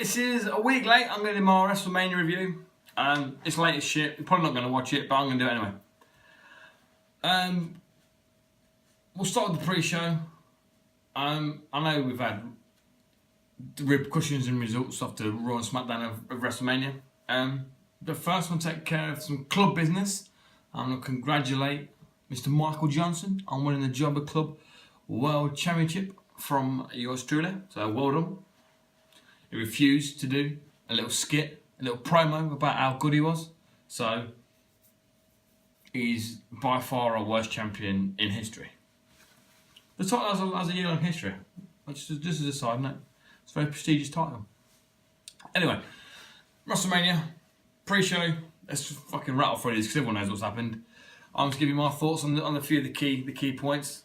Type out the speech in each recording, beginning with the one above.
This is a week late. I'm going to do my WrestleMania review. It's late as shit. You're probably not going to watch it, but I'm going to do it anyway. We'll start with the pre-show. I know we've had repercussions and results after Raw and SmackDown of WrestleMania. But first, we'll take care of some club business. I'm going to congratulate Mr. Michael Johnson on winning the Jobber Club World Championship from yours truly. So well done. He refused to do a little skit, a little promo about how good he was. So he's by far our worst champion in history. The title has a year-long history, which is just as a side note. It's a very prestigious title. Anyway, WrestleMania pre-show. Let's just fucking rattle through these because everyone knows what's happened. I'm just giving my thoughts on a few of the key points.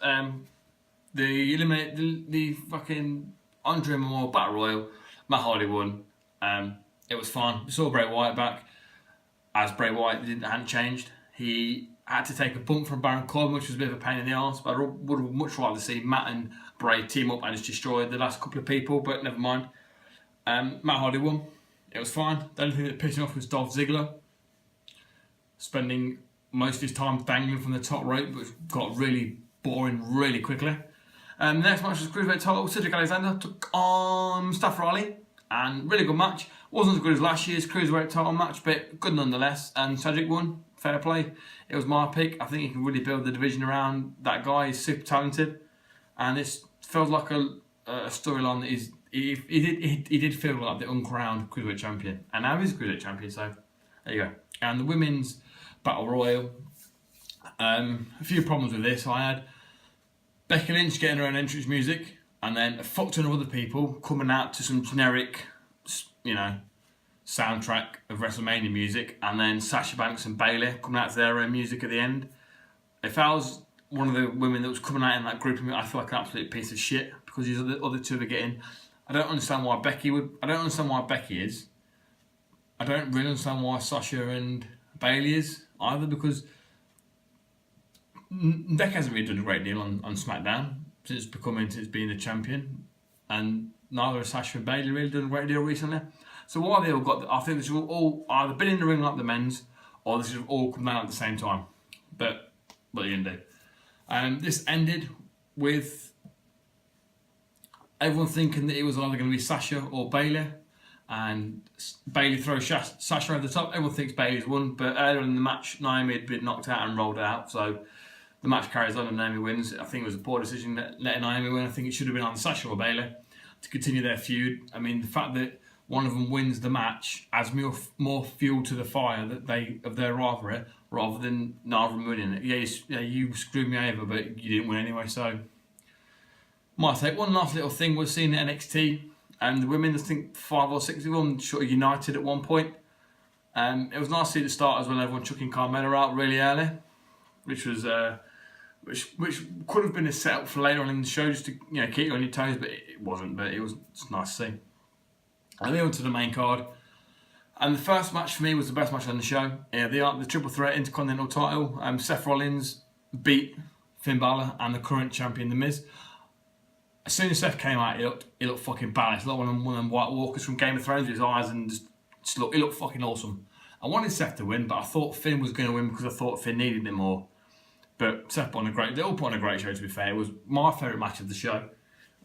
The fucking Andre Memorial Battle Royal. Matt Hardy won. It was fun. We saw Bray Wyatt back. As Bray Wyatt hadn't changed, he had to take a bump from Baron Corbin, which was a bit of a pain in the arse. But I would have much rather see Matt and Bray team up and just destroy the last couple of people. But never mind. Matt Hardy won. It was fine. The only thing that pissed me off was Dolph Ziggler spending most of his time dangling from the top rope, which got really boring really quickly. The next match was Cruiserweight title. Cedric Alexander took on Mustafa Ali, and really good match. Wasn't as good as last year's Cruiserweight title match, but good nonetheless. And Cedric won. Fair play. It was my pick. I think he can really build the division around that guy. He's super talented, and this feels like a storyline that is. He did feel like the uncrowned Cruiserweight champion, and now he's Cruiserweight champion. So there you go. And the women's Battle Royal. A few problems with this. I had Becky Lynch getting her own entrance music, and then a fuck ton of other people coming out to some generic, soundtrack of WrestleMania music, and then Sasha Banks and Bayley coming out to their own music at the end. If I was one of the women that was coming out in that group, I feel like an absolute piece of shit because these other two are getting. I don't understand why Becky would. I don't understand why Becky is. I don't really understand why Sasha and Bayley is either, because Becky hasn't really done a great deal on SmackDown since being the champion, and neither has Sasha and Bayley really done a great deal recently. So why they all got? I think they should have all either been in the ring like the men's, or they should have all come out at the same time. But what are you gonna do? This ended with everyone thinking that it was either going to be Sasha or Bayley, and Bayley throws Sasha over the top. Everyone thinks Bayley's won, but earlier in the match, Naomi had been knocked out and rolled out, so the match carries on and Naomi wins. I think it was a poor decision letting Naomi win. I think it should have been on Sasha or Bayley to continue their feud. I mean, the fact that one of them wins the match adds more fuel to the fire of their rivalry, rather than neither of them winning it. Yeah, you screwed me over, but you didn't win anyway, so my take. One last little thing was seeing NXT, and the women, I think 5 or 6 of them, sort of united at one point. It was nice to see the starters when everyone chucking Carmella out really early, which was which could have been a setup for later on in the show, just to keep you on your toes, but it wasn't. But it was just nice to see. And then on to the main card, and the first match for me was the best match on the show. The Triple Threat Intercontinental title. Seth Rollins beat Finn Balor and the current champion, The Miz. As soon as Seth came out, he looked fucking balanced. Like one of them White Walkers from Game of Thrones with his eyes, and he looked fucking awesome. I wanted Seth to win, but I thought Finn was going to win because I thought Finn needed it more. But Seth put on they all put on a great show, to be fair. It was my favourite match of the show.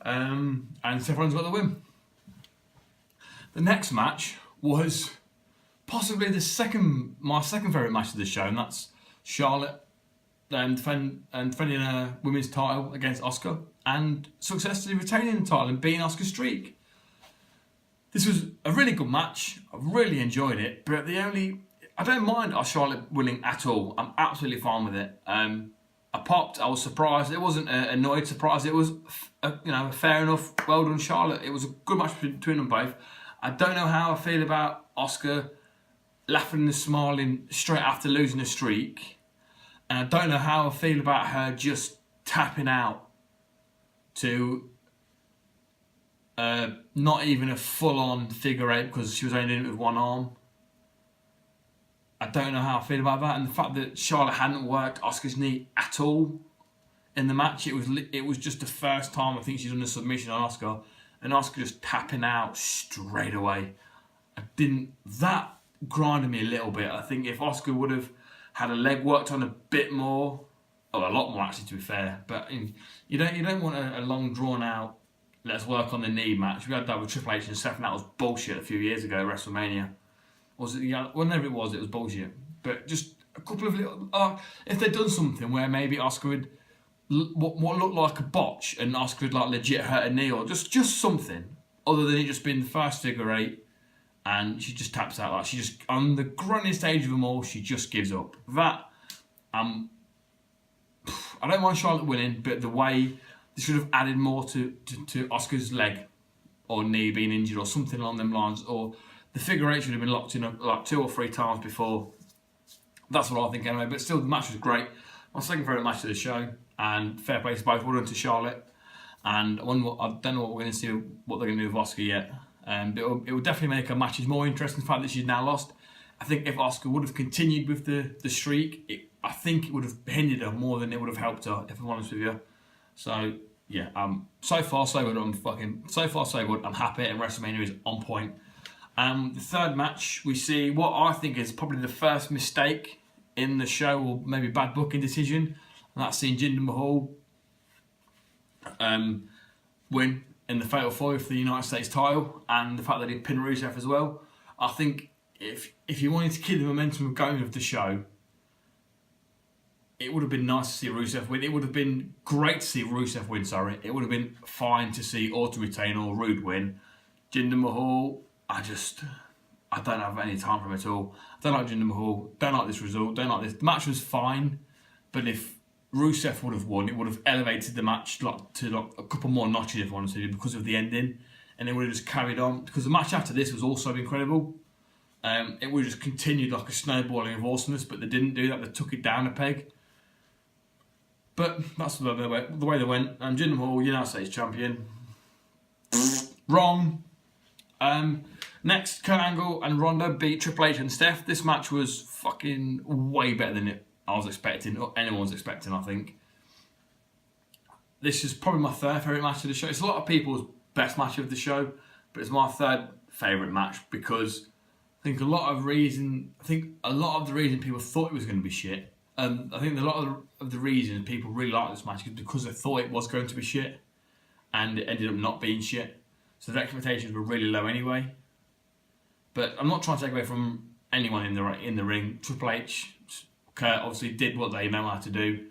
And Seth Rollins got the win. The next match was possibly my second favourite match of the show, and that's Charlotte defending a women's title against Asuka, and successfully retaining the title and beating Asuka's streak. This was a really good match. I really enjoyed it, but I don't mind Charlotte winning at all. I'm absolutely fine with it. I popped. I was surprised. It wasn't an annoyed surprise. It was fair enough. Well done, Charlotte. It was a good match between them both. I don't know how I feel about Asuka laughing and smiling straight after losing a streak, and I don't know how I feel about her just tapping out to not even a full-on figure eight because she was only doing it with one arm. I don't know how I feel about that, and the fact that Charlotte hadn't worked Asuka's knee at all in the match. It was just the first time I think she's done a submission on Asuka, and Asuka just tapping out straight away. That grinded me a little bit. I think if Asuka would have had a leg worked on a bit more, or a lot more actually, to be fair, but you don't want a long drawn out let's work on the knee match. We had that with Triple H and Seth, and that was bullshit a few years ago at WrestleMania. Was it? Yeah, whenever it was bullshit. But just a couple of little. If they'd done something where maybe Asuka would what looked like a botch, and Asuka would like legit hurt a knee, or just something other than it just being the first figure eight, and she just taps out like she just on the grunniest stage of them all. She just gives up. That I don't mind Charlotte winning, but the way they should have added more to Asuka's leg or knee being injured or something along them lines, or the figure eight should have been locked in like 2 or 3 times before. That's what I think anyway. But still, the match was great. My second favourite match of the show, and fair play to both. Well done to Charlotte. And I don't know what we're going to see, what they're going to do with Asuka yet. But it will definitely make her matches more interesting. The fact that she's now lost. I think if Asuka would have continued with the streak, I think it would have hindered her more than it would have helped her, if I'm honest with you. So yeah, so far so good. So far so good. I'm happy, and WrestleMania is on point. The third match, we see what I think is probably the first mistake in the show, or maybe bad booking decision, and that's seeing Jinder Mahal win in the Fatal 4 for the United States title, and the fact that he pinned Rusev as well. I think if you wanted to keep the momentum going of the show, it would have been nice to see Rusev win. It would have been great to see Rusev win, sorry. It would have been fine to see Orton retain or Rude win. Jinder Mahal, I don't have any time for him at all. I don't like Jinder Mahal. Don't like this result. Don't like this. The match was fine, but if Rusev would have won, it would have elevated the match to a couple more notches, if I wanted to, because of the ending, and it would have just carried on. Because the match after this was also incredible. It would have just continued like a snowballing of awesomeness, but they didn't do that. They took it down a peg. But that's the way they went. Jinder Mahal, United States champion. Wrong. Next, Kurt Angle and Ronda beat Triple H and Steph. This match was fucking way better than I was expecting, or anyone was expecting, I think. This is probably my third favourite match of the show. It's a lot of people's best match of the show, but it's my third favourite match because I think a lot of the reason people thought it was going to be shit. I think a lot of the reason people really liked this match is because they thought it was going to be shit, and it ended up not being shit. So the expectations were really low anyway. But I'm not trying to take away from anyone in the ring. Triple H, Kurt obviously did what they know how to do.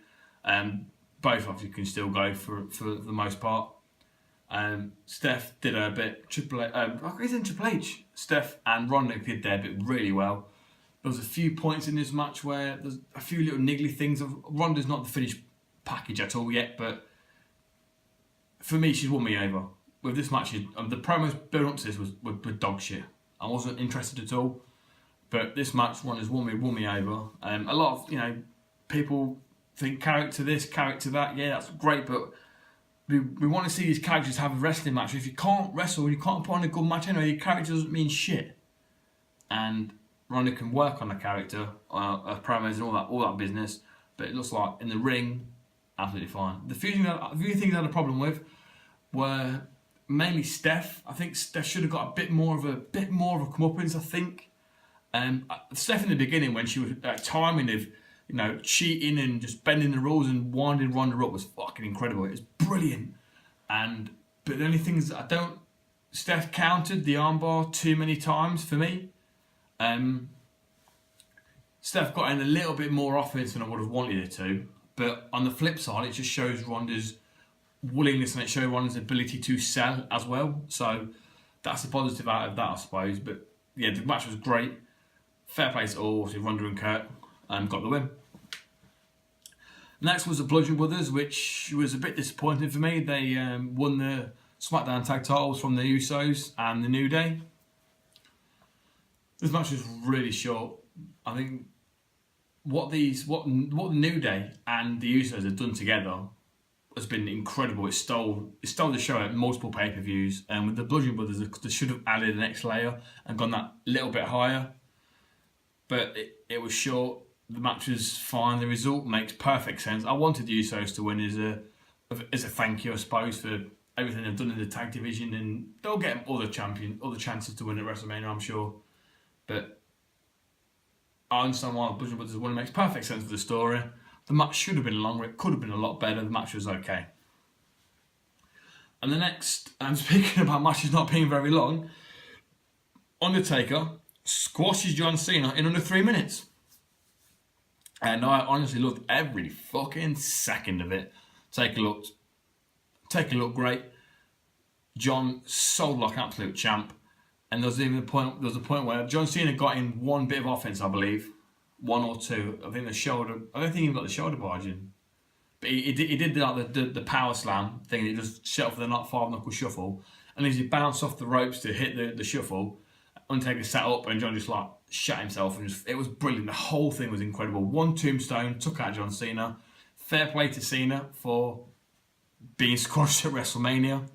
Both obviously can still go for the most part. Steph did a bit. Triple H, Steph and Ronda did their bit really well. There was a few points in this match where there's a few little niggly things. Ronda's not the finished package at all yet, but for me, she's won me over. With this match, the promos built up to this were dog shit. I wasn't interested at all. But this match, Ronda's won me over. A lot of people think character this, character that. Yeah, that's great, but we want to see these characters have a wrestling match. If you can't wrestle, you can't put on a good match anyway. Your character doesn't mean shit. And Ronda can work on the character, promos and all that business. But it looks like in the ring, absolutely fine. The few things I had a problem with were mainly Steph. I think Steph should have got a bit more of a comeuppance. I think Steph in the beginning, when she was timing of cheating and just bending the rules and winding Ronda up, was fucking incredible. It was brilliant. But the only things Steph countered the armbar too many times for me. Steph got in a little bit more offense than I would have wanted her to, but on the flip side, it just shows Ronda's willingness and it shows Ronda's ability to sell as well. So that's a positive out of that, I suppose. But yeah, the match was great. Fair play to all. So Ronda and Kurt got the win. Next was the Bludgeon Brothers, which was a bit disappointing for me. They won the SmackDown tag titles from the Usos and the New Day. This match was really short. I think what the New Day and the Usos have done together has been incredible. It stole the show at multiple pay-per-views, and with the Bludgeon Brothers, they should have added an next layer and gone that little bit higher. But it was short. The match was fine. The result makes perfect sense. I wanted the Usos to win as a thank you, I suppose, for everything they've done in the tag division, and they'll get all the chances to win at WrestleMania, I'm sure. But I understand why the Bludgeon Brothers won. It makes perfect sense for the story. The match should have been longer. It could have been a lot better. The match was okay. And the next, and speaking about matches not being very long, Undertaker squashes John Cena in under 3 minutes. And I honestly loved every fucking second of it. Taker looked great. John sold like an absolute champ. And there was a point where John Cena got in one bit of offense, I believe. One or two. I don't think he got the shoulder barge in. But he did the power slam thing. He just set up for the 5-knuckle shuffle. And as he bounced off the ropes to hit the shuffle, Undertaker sat up and John just like shot himself. And it was brilliant. The whole thing was incredible. One tombstone took out John Cena. Fair play to Cena for being squashed at WrestleMania.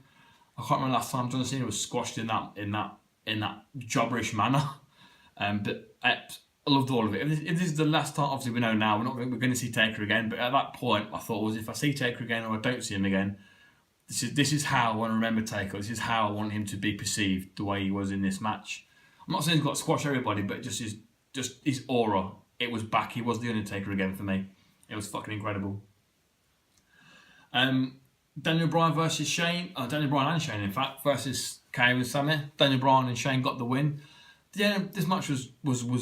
I can't remember last time John Cena was squashed in that jobberish manner. But I loved all of it. If this is the last time, obviously we know now we're going to see Taker again. But at that point, I thought if I see Taker again or I don't see him again, this is how I want to remember Taker. This is how I want him to be perceived, the way he was in this match. I'm not saying he's got to squash everybody, but just his aura. It was back. He was the Undertaker again for me. It was fucking incredible. Daniel Bryan versus Shane. Daniel Bryan and Shane, in fact, versus Kane and Sami. Daniel Bryan and Shane got the win. Yeah, this match was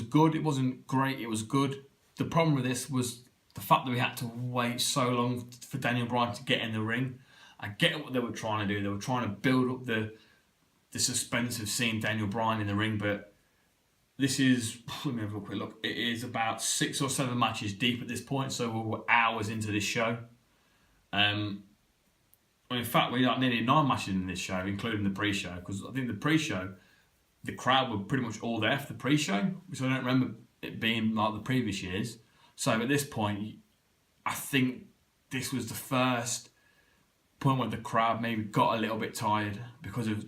good. It wasn't great. It was good. The problem with this was the fact that we had to wait so long for Daniel Bryan to get in the ring. I get what they were trying to do. They were trying to build up the suspense of seeing Daniel Bryan in the ring, but this is, let me have a quick look. It is about 6 or 7 matches deep at this point, so we're hours into this show. In fact, we got nearly 9 matches in this show, including the pre-show, because I think the pre-show, the crowd were pretty much all there for the pre-show, which I don't remember it being like the previous years. So at this point, I think this was the first point where the crowd maybe got a little bit tired because of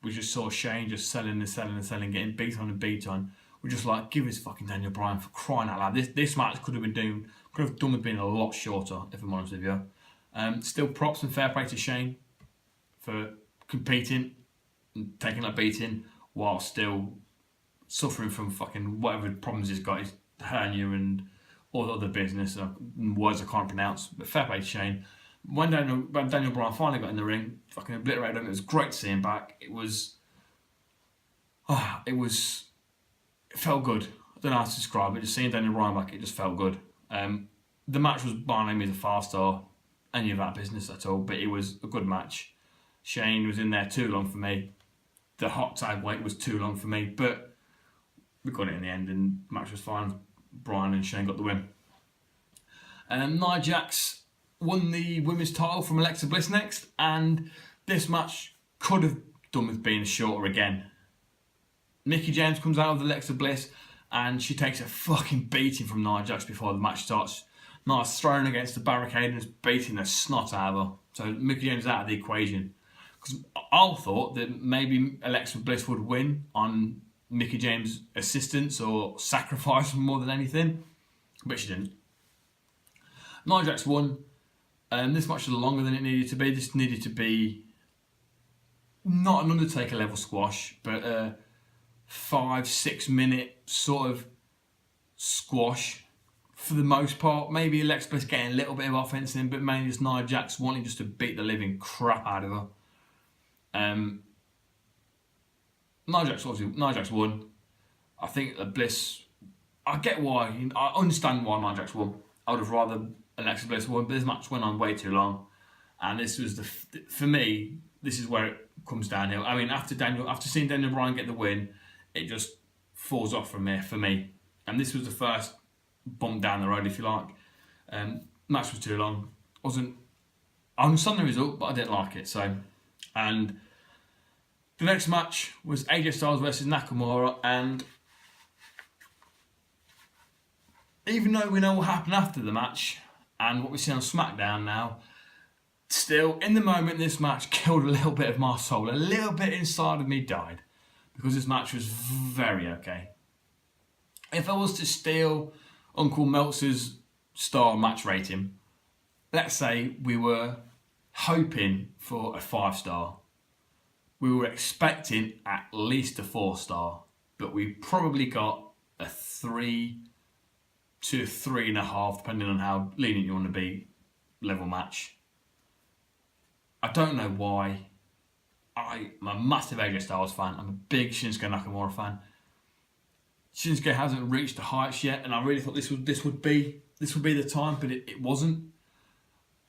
we just saw Shane just selling, getting beat on and beat on. We're just like, give us fucking Daniel Bryan, for crying out loud. This match could have done with being a lot shorter, if I'm honest with you. Still props and fair play to Shane for competing and taking that beating while still suffering from fucking whatever problems he's got, his hernia and all the other business, words I can't pronounce. But fair play to Shane. When Daniel Bryan finally got in the ring, fucking obliterated him. It was great to see him back. It felt good. I don't know how to describe it. Just seeing Daniel Bryan back, it just felt good. The match was by no means a 5-star, any of that business at all, but it was a good match. Shane was in there too long for me. The hot tag wait was too long for me, but we got it in the end and the match was fine. Bryan and Shane got the win. Nia Jax won the women's title from Alexa Bliss next, and this match could have done with being shorter again. Mickie James comes out with Alexa Bliss and she takes a fucking beating from Nia Jax before the match starts. Nia's thrown against the barricade and is beating the snot out of her. So Mickie James is out of the equation. Because I thought that maybe Alexa Bliss would win on Mickie James' assistance or sacrifice more than anything, but she didn't. Nia Jax won. This match was longer than it needed to be. This needed to be not an Undertaker level squash, but a 5-6 minute sort of squash for the most part. Maybe Alexa Bliss getting a little bit of offense in, but mainly just Nia Jax wanting just to beat the living crap out of her. Nia Jax won. I think Bliss, I get why, I understand why Nia Jax won. I would have rather Alexa Bliss won, but this match went on way too long, and this was for me, this is where it comes downhill. I mean, after seeing Daniel Bryan get the win, it just falls off from there for me, and this was the first bump down the road, if you like. Match was too long. I understand the result, but I didn't like it. So, and the next match was AJ Styles versus Nakamura, and even though we know what happened after the match and what we see on SmackDown now, still, in the moment, this match killed a little bit of my soul. A little bit inside of me died because this match was very okay. If I was to steal Uncle Meltzer's star match rating, let's say we were hoping for a 5-star. We were expecting at least a 4-star, but we probably got a 3 to 3.5, depending on how lenient you want to be, level match. I don't know why. I'm a massive AJ Styles fan. I'm a big Shinsuke Nakamura fan. Shinsuke hasn't reached the heights yet, and I really thought this would be the time, but it wasn't.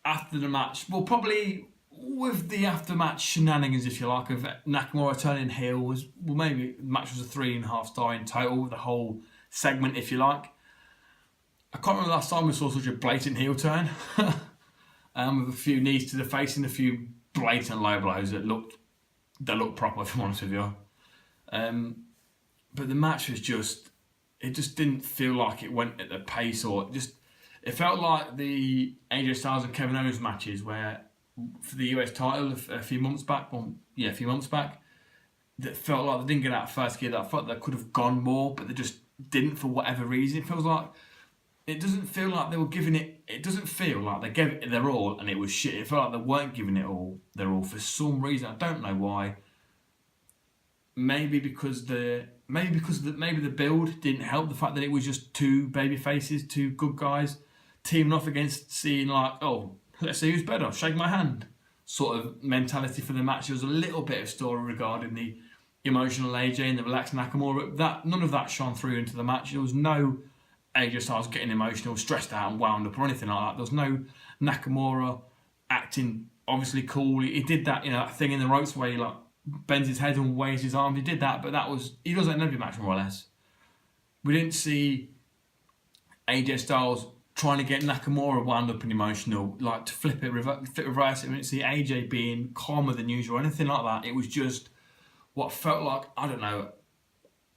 After the match, well, probably with the after-match shenanigans, if you like, of Nakamura turning heel, maybe the match was a 3.5-star in total, the whole segment, if you like. I can't remember the last time we saw such a blatant heel turn, with a few knees to the face and a few blatant low blows that looked proper, if I'm honest with you. But the match was just didn't feel like it went at the pace, or it felt like the AJ Styles and Kevin Owens matches where, for the US title a few months back, that felt like they didn't get out of first gear. That I felt they could have gone more, but they just didn't for whatever reason. It doesn't feel like they were giving it. It doesn't feel like they gave it their all and it was shit. It felt like they weren't giving it their all for some reason. I don't know why. Maybe because the build didn't help. The fact that it was just two baby faces, two good guys, teaming off against seeing like, oh, let's see who's better, shake my hand sort of mentality for the match. There was a little bit of story regarding the emotional AJ and the relaxed Nakamura. None of that shone through into the match. There was no AJ Styles getting emotional, stressed out and wound up or anything like that. There was no Nakamura acting obviously cool. He did that, that thing in the ropes where he like bends his head and waves his arms. He did that, but he does that in every match more or less. We didn't see AJ Styles trying to get Nakamura wound up and emotional, like to flip it, reverse it. We didn't see AJ being calmer than usual or anything like that. It was just what felt like, I don't know,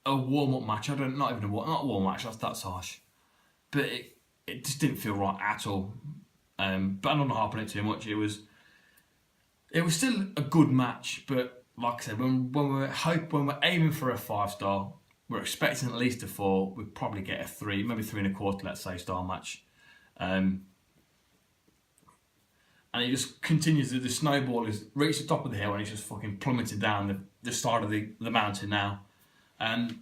a warm-up match. Not a warm match, that's harsh. But it just didn't feel right at all. But I'm not harping it too much. It was still a good match, but like I said, when we're aiming for a 5-star, we're expecting at least a 4. We'd probably get a 3, maybe 3.25, let's say, star match. And it just continues. The snowball has reached the top of the hill and it's just fucking plummeted down the side of the mountain now. And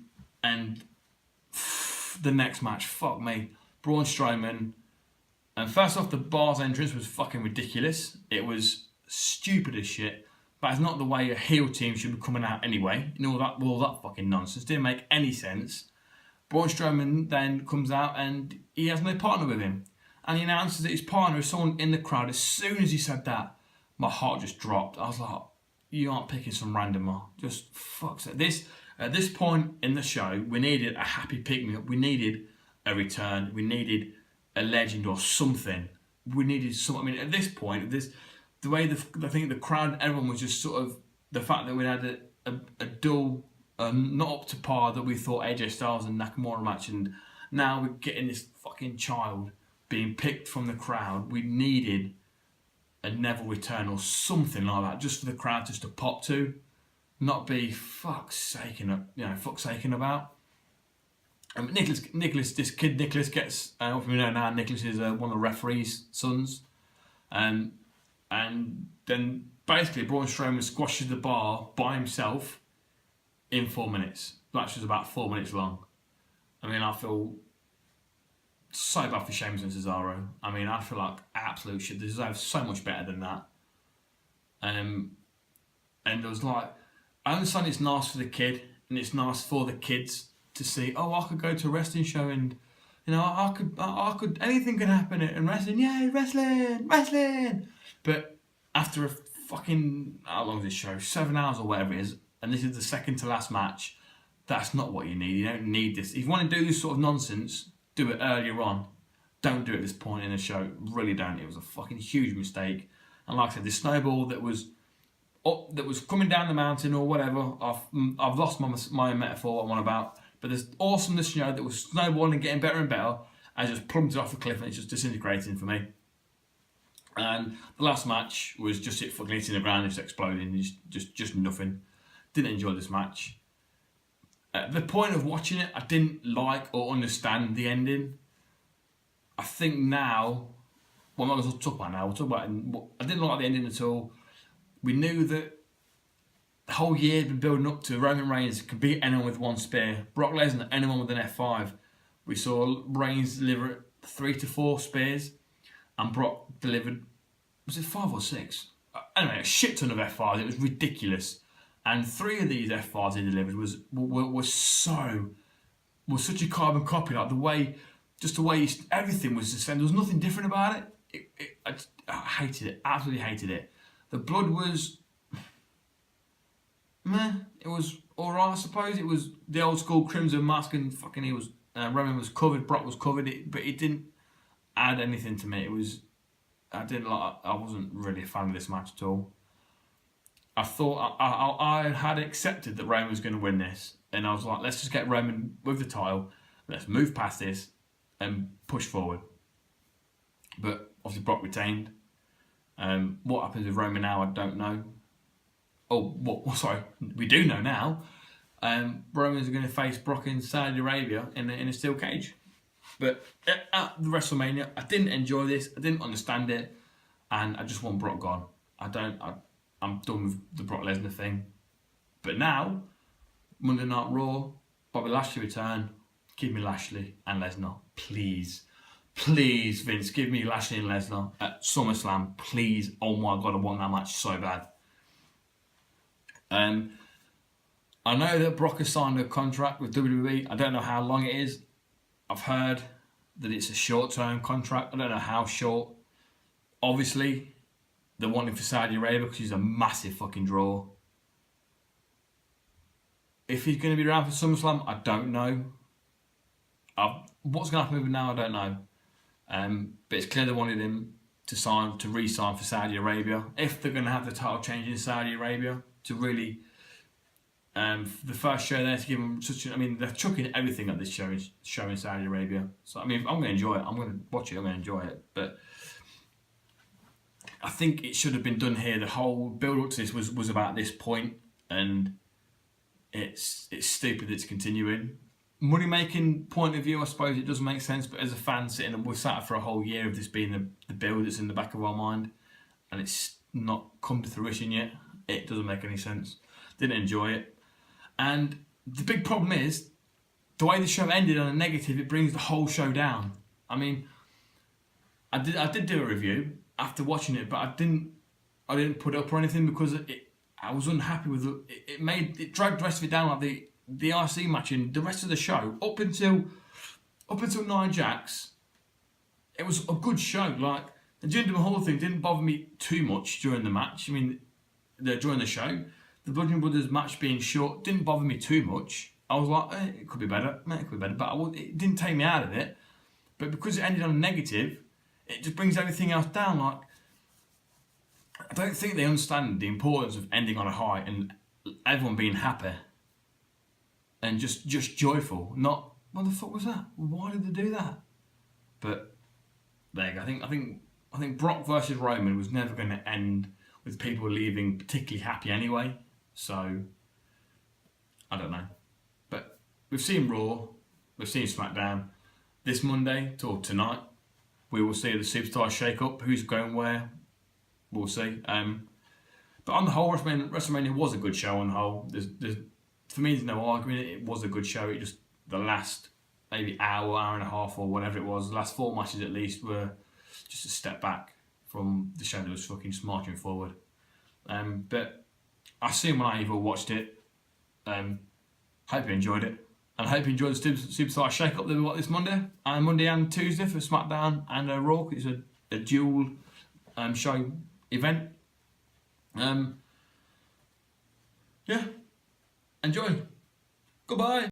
the next match, fuck me, Braun Strowman. And first off, the bar's entrance was fucking ridiculous. It was stupid as shit. But it's not the way a heel team should be coming out anyway. All that fucking nonsense didn't make any sense. Braun Strowman then comes out and he has no partner with him. And he announces that his partner is someone in the crowd. As soon as he said that, my heart just dropped. I was like, you aren't picking some randomer. Just fuck's sake. At this point in the show, we needed a happy pick-me-up. We needed a return. We needed a legend or something. We needed something. I mean, at this point, the way I think the crowd, everyone was just sort of, the fact that we had a dull, not up to par that we thought AJ Styles and Nakamura match, and now we're getting this fucking child being picked from the crowd. We needed a Neville return or something like that, just for the crowd just to pop to, not be fuck's saking about. Nicholas gets, what we know now, Nicholas is one of the referee's sons, and then basically Braun Strowman squashes the bar by himself in 4 minutes. The match was about 4 minutes long. I mean, I feel so bad for Sheamus and Cesaro. I mean, I feel like absolute shit. They deserve so much better than that. And it was like, I understand it's nice for the kid and it's nice for the kids to see, oh, I could go to a wrestling show and, I could, anything could happen in wrestling. Yay, wrestling! But after a fucking, how long is this show? 7 hours or whatever it is, and this is the second to last match, that's not what you need. You don't need this. If you want to do this sort of nonsense, do it earlier on. Don't do it at this point in the show. Really don't. It was a fucking huge mistake. And like I said, the snowball that was coming down the mountain or whatever, I've lost my metaphor, what I'm on about. But there's awesomeness, that was snowballing and getting better and better. I just plummeted off a cliff and it's just disintegrating for me. And the last match was just it fucking hitting the ground, just exploding, just nothing. Didn't enjoy this match. At the point of watching it, I didn't like or understand the ending. I think now, well, I'm not going to talk about now. We'll talk about I didn't like the ending at all. We knew that the whole year had been building up to Roman Reigns could beat anyone with one spear. Brock Lesnar, anyone with an F5. We saw Reigns deliver 3 to 4 spears, and Brock delivered, was it 5 or 6? Anyway, a shit ton of F5s. It was ridiculous. And 3 of these F5s he delivered was such a carbon copy. Like everything was the same. There was nothing different about it. I hated it. Absolutely hated it. The blood was meh. It was alright, I suppose. It was the old school crimson mask, and fucking Roman was covered, Brock was covered, but it didn't add anything to me. I wasn't really a fan of this match at all. I thought I had accepted that Roman was going to win this, and I was like, let's just get Roman with the title, let's move past this and push forward. But obviously Brock retained. What happens with Roman now, I don't know. We do know now. Roman's going to face Brock in Saudi Arabia in a steel cage. But at the WrestleMania, I didn't enjoy this. I didn't understand it, and I just want Brock gone. I'm done with the Brock Lesnar thing. But now, Monday Night Raw, Bobby Lashley return. Give me Lashley and Lesnar, please. Please, Vince, give me Lashley and Lesnar at SummerSlam, please. Oh my God, I want that match so bad. I know that Brock has signed a contract with WWE. I don't know how long it is. I've heard that it's a short-term contract. I don't know how short. Obviously, they're wanting for Saudi Arabia because he's a massive fucking draw. If he's going to be around for SummerSlam, I don't know. What's going to happen with him now, I don't know. But it's clear they wanted him to re-sign for Saudi Arabia. If they're going to have the title change in Saudi Arabia to really, the first show there to give them they're chucking everything at this show in Saudi Arabia. So I'm going to enjoy it. I'm going to watch it. I'm going to enjoy it. But I think it should have been done here. The whole build up to this was about this point, and it's stupid it's continuing. Money making point of view, I suppose it does make sense, but as a fan we've sat for a whole year of this being the build that's in the back of our mind, and it's not come to fruition yet. It doesn't make any sense. Didn't enjoy it. And the big problem is the way the show ended on a negative, it brings the whole show down. I mean, I did do a review after watching it, but I didn't put it up or anything because I was unhappy with it. It dragged the rest of it down, like the IC match and the rest of the show up until Nia Jax. It was a good show. Like the Jinder Mahal thing didn't bother me too much during the match. I mean, during the show, the Bludgeon Brothers match being short didn't bother me too much. I was like, it could be better, but it didn't take me out of it. But because it ended on a negative, it just brings everything else down. Like, I don't think they understand the importance of ending on a high and everyone being happy and just joyful. Not, what the fuck was that? Why did they do that? But there you go. I think Brock versus Roman was never going to end with people leaving particularly happy anyway. So I don't know. But we've seen Raw, we've seen SmackDown. This Monday or tonight, we will see the Superstar shake-up. Who's going where? We'll see. But on the whole, WrestleMania was a good show on the whole. For me, there's no argument. It was a good show. It just, the last maybe hour and a half or whatever it was, the last 4 matches at least were just a step back from the show that was fucking marching forward. But I assume when I even watched it, hope you enjoyed it. And I hope you enjoyed the Superstar shake-up that we got this Monday and Tuesday for SmackDown and Raw. It's a dual show event. Yeah. Enjoy. Goodbye.